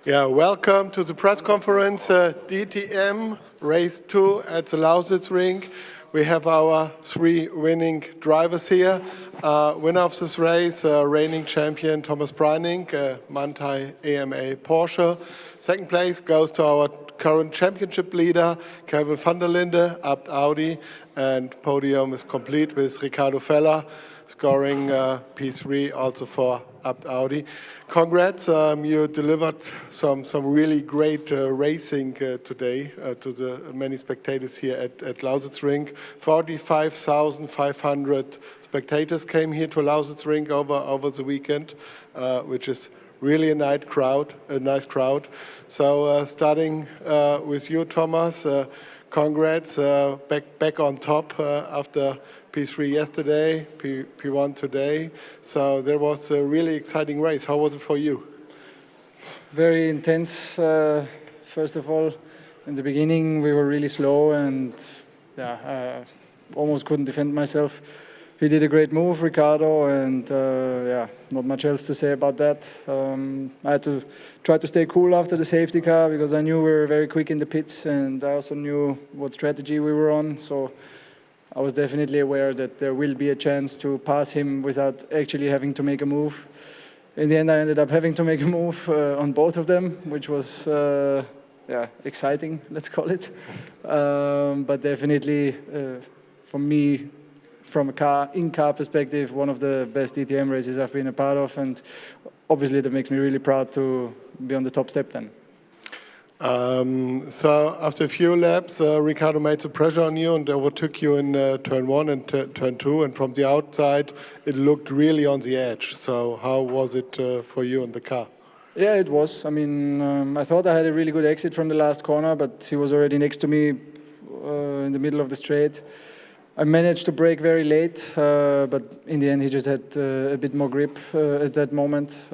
Yeah, welcome to the press conference, DTM Race 2 at the Lausitzring. We have our 3 winning drivers here. Winner of this race, reigning champion Thomas Breining, Manthey AMA Porsche. Second place goes to our current championship leader, Kelvin van der Linde, Abt Audi. And podium is complete with Ricardo Feller, scoring P3 also for Abt Audi. Congrats, you delivered some really great racing today to the many spectators here at Lausitzring. 45,500 spectators came here to Lausitzring over the weekend, which is really a nice crowd. So starting with you, Thomas, congrats, back on top after P3 yesterday, P1 today. So there was a really exciting race. How was it for you? Very intense. First of all, in the beginning we were really slow and almost couldn't defend myself. He did a great move, Ricardo, and not much else to say about that. I had to try to stay cool after the safety car because I knew we were very quick in the pits, and I also knew what strategy we were on. So I was definitely aware that there will be a chance to pass him without actually having to make a move. In the end, I ended up having to make a move on both of them, which was exciting, let's call it. But definitely, for me, from a in-car perspective, one of the best DTM races I've been a part of, and obviously that makes me really proud to be on the top step then. So after a few laps, Ricardo made some pressure on you and overtook you in turn 1 and turn 2, and from the outside it looked really on the edge. So how was it for you in the car? Yeah, it was. I mean, I thought I had a really good exit from the last corner, but he was already next to me in the middle of the straight. I managed to brake very late, but in the end he just had a bit more grip at that moment,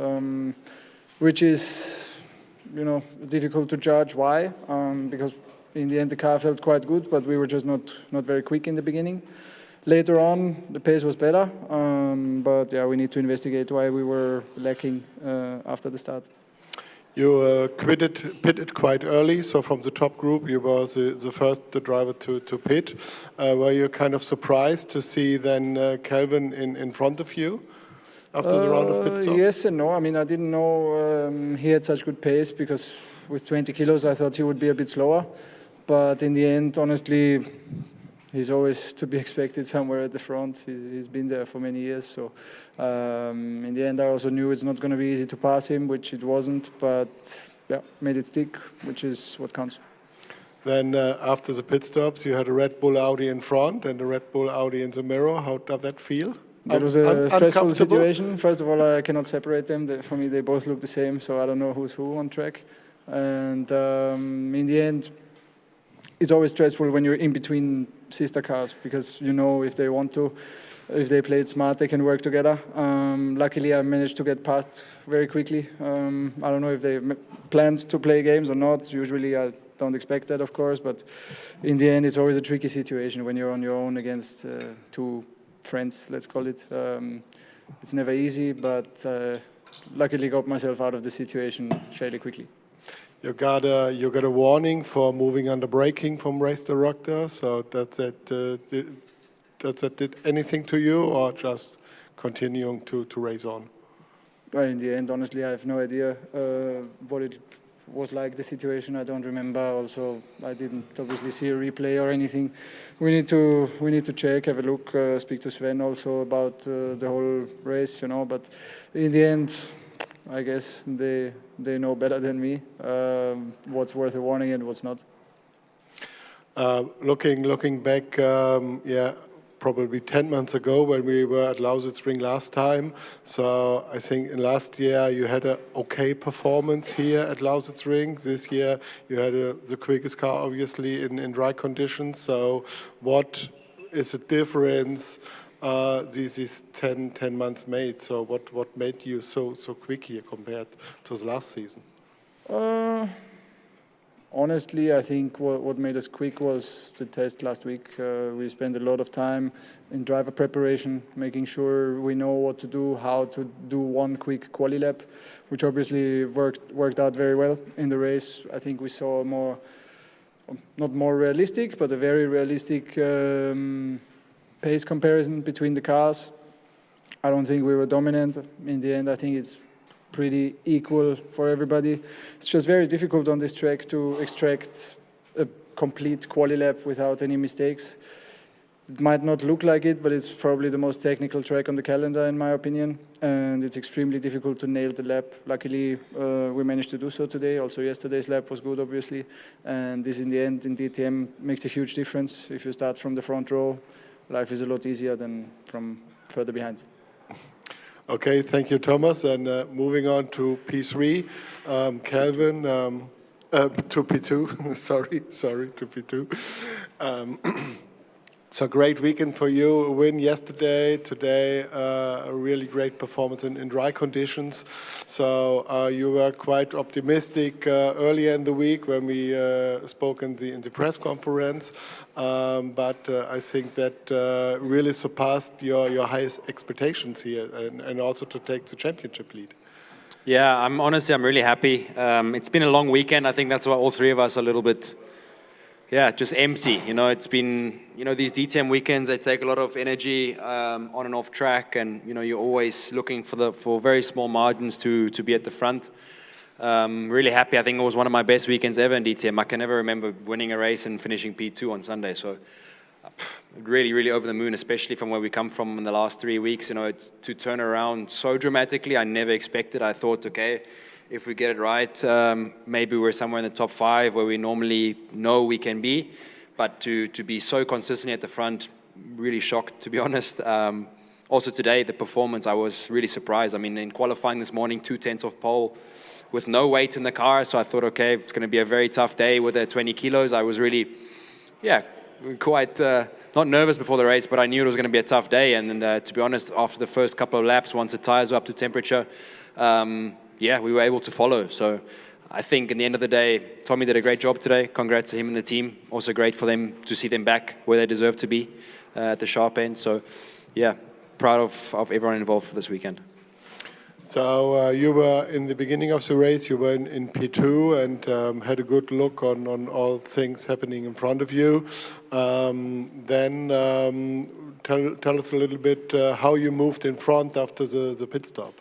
which is, you know, difficult to judge why, because in the end the car felt quite good, but we were just not very quick in the beginning. Later on, the pace was better, but yeah, we need to investigate why we were lacking after the start. You pitted quite early, so from the top group you were the first driver to pit. Were you kind of surprised to see then Kelvin in front of you after the round of pit stops? Yes and no. I mean, I didn't know he had such good pace because with 20 kilos I thought he would be a bit slower. But in the end, honestly, he's always to be expected somewhere at the front. He's been there for many years. So in the end, I also knew it's not going to be easy to pass him, which it wasn't. But yeah, made it stick, which is what counts. Then after the pit stops, you had a Red Bull Audi in front and a Red Bull Audi in the mirror. How did that feel? It was a stressful situation. First of all, I cannot separate them. For me, they both look the same, so I don't know who's who on track. And in the end, it's always stressful when you're in between sister cars because you know if they want to, if they play it smart, they can work together. Luckily, I managed to get past very quickly. I don't know if they planned to play games or not. Usually, I don't expect that, of course. But in the end, it's always a tricky situation when you're on your own against two friends, let's call it. It's never easy, but luckily got myself out of the situation fairly quickly. You got a warning for moving under braking from race director. So did anything to you, or just continuing to race on? Well, in the end, honestly, I have no idea what it was like, the situation. I don't remember. Also, I didn't obviously see a replay or anything. We need to check, have a look, speak to Sven also about the whole race, you know. But in the end, I guess they know better than me what's worth a warning and what's not. Looking back, probably 10 months ago when we were at Lausitzring last time. So I think last year you had an okay performance here at Lausitzring. This year you had the quickest car, obviously, in dry conditions. So what is the difference these 10 months made? So what made you so quick here compared to the last season? honestly, I think what made us quick was the test last week. We spent a lot of time in driver preparation, making sure we know what to do, how to do one quick quali lap, which obviously worked out very well in the race. I think we saw not more realistic, but a very realistic pace comparison between the cars. I don't think we were dominant. In the end, I think it's pretty equal for everybody. It's just very difficult on this track to extract a complete quali lap without any mistakes. It might not look like it, but it's probably the most technical track on the calendar, in my opinion. And it's extremely difficult to nail the lap. Luckily, we managed to do so today. Also, yesterday's lap was good, obviously. And this, in the end, in DTM, makes a huge difference. If you start from the front row, life is a lot easier than from further behind. Okay, thank you, Thomas. And moving on to P3, Calvin, to P2, sorry, to P2. It's a great weekend for you. A win yesterday, today, a really great performance in dry conditions. So you were quite optimistic earlier in the week when we spoke in the press conference. But I think that really surpassed your highest expectations here, and also to take the championship lead. Yeah, I'm really happy. It's been a long weekend. I think that's why all three of us are a little bit, just empty. You know, it's been, these DTM weekends, they take a lot of energy on and off track, and you're always looking for very small margins to be at the front. Really happy. I think it was one of my best weekends ever in DTM. I can never remember winning a race and finishing P2 on Sunday. So really, really over the moon, especially from where we come from in the last 3 weeks. It's to turn around so dramatically. I never expected. I thought, okay, if we get it right, maybe we're somewhere in the top 5 where we normally know we can be. But to be so consistently at the front, really shocked, to be honest. Also today, the performance, I was really surprised. I mean, in qualifying this morning, 2/10 off pole with no weight in the car. So I thought, okay, it's going to be a very tough day with the 20 kilos. I was really, quite not nervous before the race, but I knew it was going to be a tough day. And then, to be honest, after the first couple of laps, once the tires were up to temperature, we were able to follow. So I think in the end of the day, Tommy did a great job today. Congrats to him and the team. Also great for them to see them back where they deserve to be at the sharp end. So proud of everyone involved for this weekend. So you were in the beginning of the race, you were in P2 and had a good look on all things happening in front of you. Then tell us a little bit how you moved in front after the pit stop.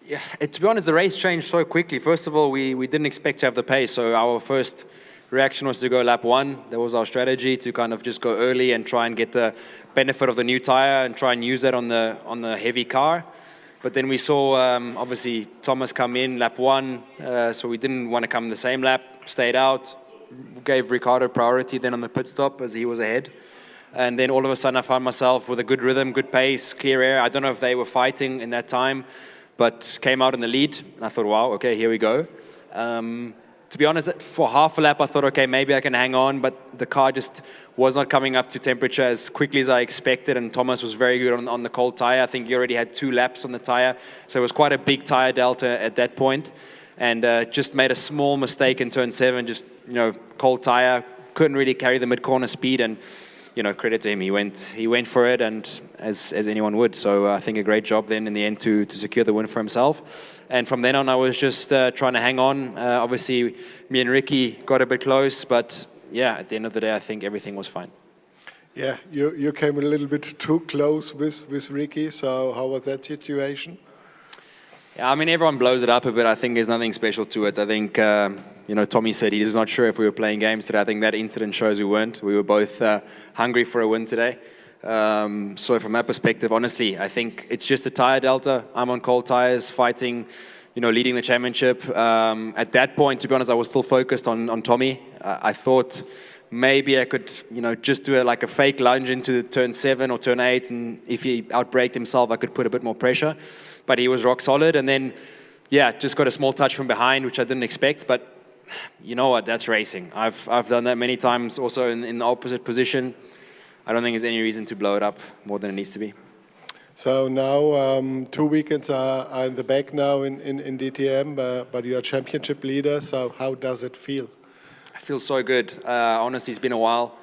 Yeah, to be honest, the race changed so quickly. First of all, we didn't expect to have the pace, so our first reaction was to go lap 1. That was our strategy, to kind of just go early and try and get the benefit of the new tire and try and use that on the heavy car. But then we saw, obviously, Thomas come in lap 1, so we didn't want to come the same lap, stayed out, gave Ricardo priority then on the pit stop as he was ahead. And then all of a sudden I found myself with a good rhythm, good pace, clear air. I don't know if they were fighting in that time, but came out in the lead. And I thought, wow, okay, here we go. To be honest, for half a lap, I thought, okay, maybe I can hang on, but the car just was not coming up to temperature as quickly as I expected, and Thomas was very good on the cold tire. I think he already had 2 laps on the tire, so it was quite a big tire delta at that point, and just made a small mistake in turn 7, just, cold tire, couldn't really carry the mid-corner speed, and, credit to him, he went for it, and as anyone would, so I think a great job then in the end to secure the win for himself. And from then on, I was just trying to hang on. Obviously, me and Ricky got a bit close, but at the end of the day, I think everything was fine. Yeah, you came a little bit too close with Ricky, so how was that situation? Yeah, I mean, everyone blows it up a bit. I think there's nothing special to it. I think, Tommy said he's not sure if we were playing games today. I think that incident shows we weren't. We were both hungry for a win today. So from that perspective, honestly, I think it's just a tire delta. I'm on cold tires, fighting, leading the championship. At that point, to be honest, I was still focused on Tommy. I thought maybe I could, just do a fake lunge into turn 7 or turn 8, and if he outbraked himself, I could put a bit more pressure. But he was rock solid, and then, just got a small touch from behind, which I didn't expect. But you know what? That's racing. I've done that many times, also in the opposite position. I don't think there's any reason to blow it up more than it needs to be. So now 2 weekends are in the back now in DTM, but you are championship leader. So how does it feel? feels so good. Honestly, it's been a while.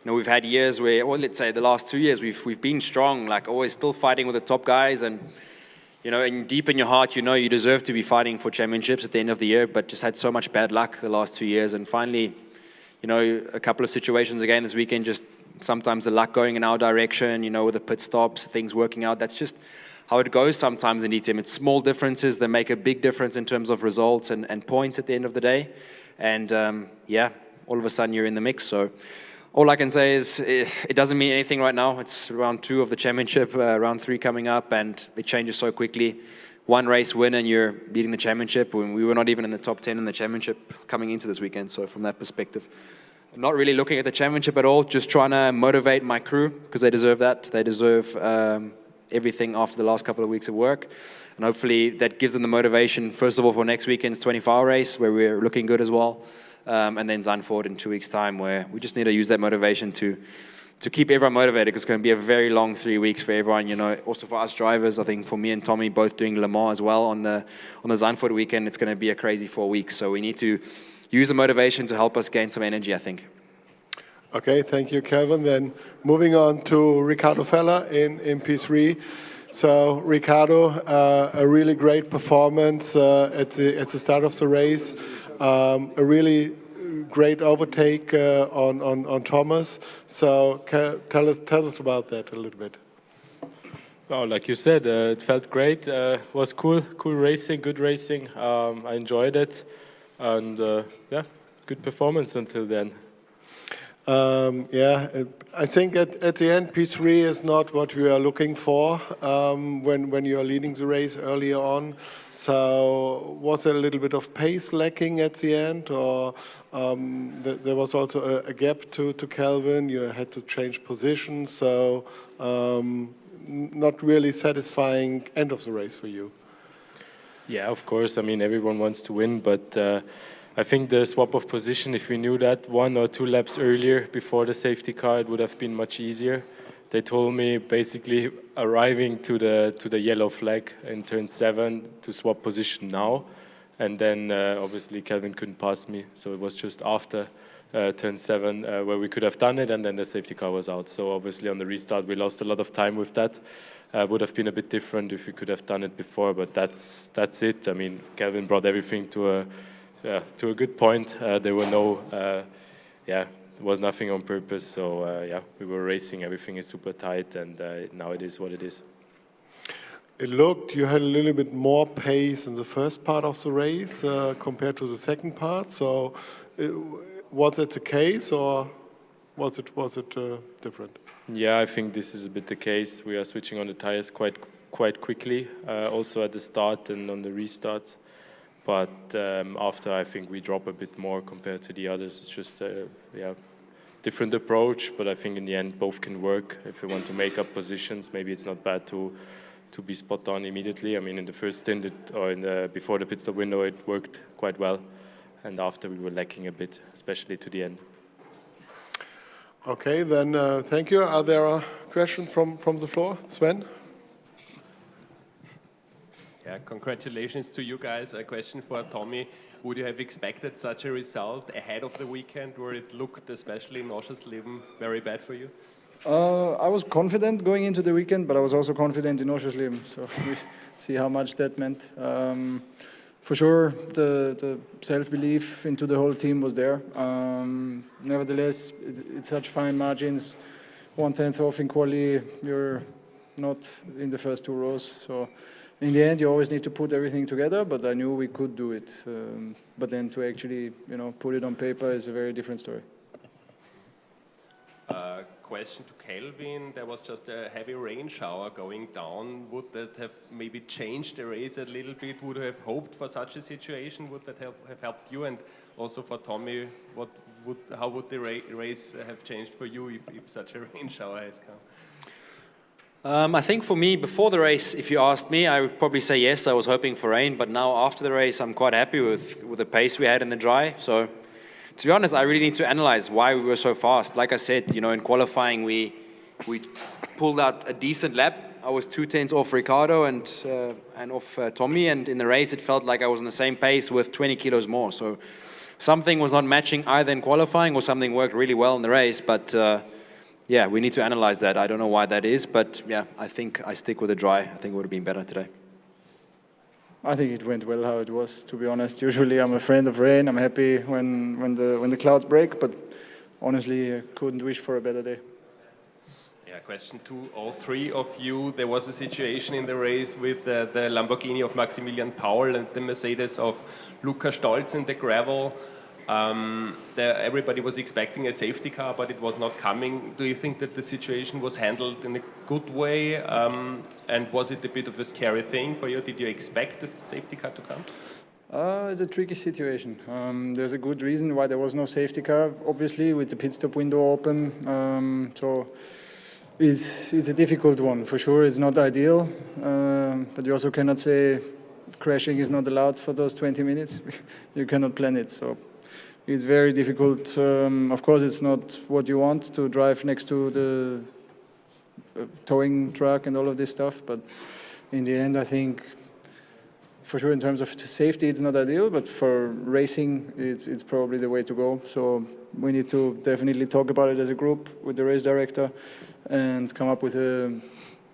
You know, we've had years where, well, let's say the last 2 years, we've been strong, like always still fighting with the top guys, and you know, and deep in your heart, you know you deserve to be fighting for championships at the end of the year, but just had so much bad luck the last 2 years, and finally, you know, a couple of situations again this weekend, just sometimes the luck going in our direction, you know, with the pit stops, things working out. That's just how it goes sometimes in DTM. It's small differences that make a big difference in terms of results and points at the end of the day. And yeah, all of a sudden you're in the mix. So all I can say is it doesn't mean anything right now. It's round 2 of the championship, round 3 coming up, and it changes so quickly. One race win and you're leading the championship, when we were not even in the top 10 in the championship coming into this weekend. So from that perspective, I'm not really looking at the championship at all, just trying to motivate my crew, because they deserve that. They deserve everything after the last couple of weeks of work. And hopefully that gives them the motivation, first of all, for next weekend's 24-hour race, where we're looking good as well. And then Zandvoort in 2 weeks' time, where we just need to use that motivation to keep everyone motivated, because it's going to be a very long 3 weeks for everyone. You know, also for us drivers, I think for me and Tommy, both doing Le Mans as well on the Zandvoort weekend, it's going to be a crazy 4 weeks. So we need to use the motivation to help us gain some energy, I think. Okay, thank you, Kelvin. Then moving on to Ricardo Feller in P3. So Ricardo, a really great performance at the start of the race. A really great overtake on Thomas. So tell us about that a little bit. Well, like you said, it felt great. Was cool racing, good racing. I enjoyed it, and yeah, good performance until then. Yeah, I think at the end, P3 is not what we are looking for when you are leading the race earlier on. So was there a little bit of pace lacking at the end, or there was also a gap to Kelvin? You had to change positions, so not really satisfying end of the race for you. Yeah, of course. I mean, everyone wants to win, but I think the swap of position, if we knew that 1 or 2 laps earlier before the safety car, it would have been much easier. They told me basically arriving to the yellow flag in turn 7 to swap position now, and then obviously Kelvin couldn't pass me, so it was just after turn 7 where we could have done it, and then the safety car was out. So obviously on the restart we lost a lot of time with that. Would have been a bit different if we could have done it before, but that's it. I mean, Kelvin brought everything to a good point. There were no, there was nothing on purpose. So yeah, we were racing. Everything is super tight, and now it is what it is. It looked you had a little bit more pace in the first part of the race compared to the second part. So was that the case, or was it different? Yeah, I think this is a bit the case. We are switching on the tires quite quickly, also at the start and on the restarts. But after, I think we drop a bit more compared to the others. It's just a different approach, but I think in the end both can work. If we want to make up positions, maybe it's not bad to be spot on immediately. I mean, in the first stint before the pit stop window, it worked quite well, and after we were lacking a bit, especially to the end. Okay, then thank you. Are there questions from the floor? Sven? Yeah, congratulations to you guys. A question for Tommy. Would you have expected such a result ahead of the weekend, where it looked, especially in Oschersleben, very bad for you? I was confident going into the weekend, but I was also confident in Oschersleben, so we see how much that meant. For sure, the self-belief into the whole team was there. Nevertheless, it's such fine margins. 1/10 off in quali, you're not in the first 2 rows. So in the end, you always need to put everything together, but I knew we could do it. But then to actually, put it on paper is a very different story. Question to Kelvin. There was just a heavy rain shower going down. Would that have maybe changed the race a little bit? Would you have hoped for such a situation? Would that have helped you? And also for Tommy, how would the race have changed for you if such a rain shower has come? I think for me, before the race, if you asked me, I would probably say yes, I was hoping for rain. But now after the race, I'm quite happy with the pace we had in the dry. So to be honest, I really need to analyze why we were so fast. Like I said, in qualifying, we pulled out a decent lap. I was 2/10 off Ricardo and off Tommy. And in the race, it felt like I was on the same pace with 20 kilos more. So something was not matching either in qualifying or something worked really well in the race. But yeah, we need to analyze that. I don't know why that is, but yeah, I think I stick with the dry. I think it would have been better today. I think it went well how it was, to be honest. Usually I'm a friend of rain. I'm happy when the clouds break, but honestly, I couldn't wish for a better day. Yeah, question to all three of you. There was a situation in the race with the Lamborghini of Maximilian Paul and the Mercedes of Luca Stolz in the gravel. Everybody was expecting a safety car, but it was not coming. Do you think that the situation was handled in a good way? And was it a bit of a scary thing for you? Did you expect the safety car to come? It's a tricky situation. There's a good reason why there was no safety car, obviously, with the pit stop window open. So it's a difficult one, for sure. It's not ideal, but you also cannot say crashing is not allowed for those 20 minutes. You cannot plan it. So it's very difficult. Of course, it's not what you want to drive next to the towing truck and all of this stuff, but in the end, I think for sure in terms of safety, it's not ideal, but for racing, it's probably the way to go. So we need to definitely talk about it as a group with the race director and come up with a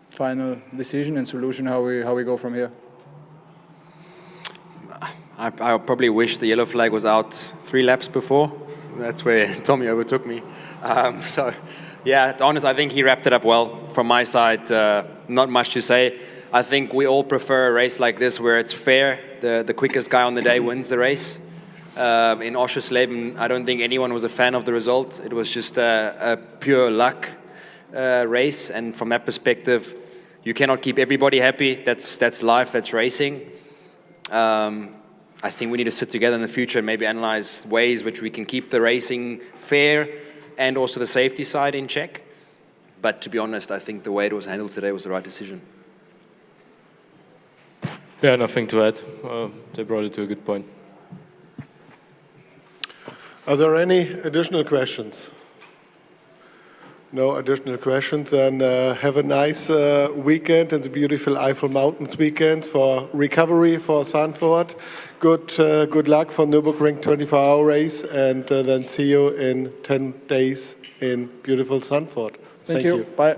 final decision and solution how we go from here. I probably wish the yellow flag was out 3 laps before. That's where Tommy overtook me. So, yeah, to be honest, I think he wrapped it up well. From my side, not much to say. I think we all prefer a race like this where it's fair. The quickest guy on the day wins the race. In Oschersleben, I don't think anyone was a fan of the result. It was just a pure luck race, and from that perspective, you cannot keep everybody happy. That's life, that's racing. I think we need to sit together in the future and maybe analyze ways which we can keep the racing fair and also the safety side in check. But to be honest, I think the way it was handled today was the right decision. Yeah, nothing to add. They brought it to a good point. Are there any additional questions? No additional questions, and have a nice weekend and the beautiful Eifel Mountains weekend for recovery for Zandvoort. Good luck for Nürburgring 24-hour race, and then see you in 10 days in beautiful Zandvoort. Thank you. Bye.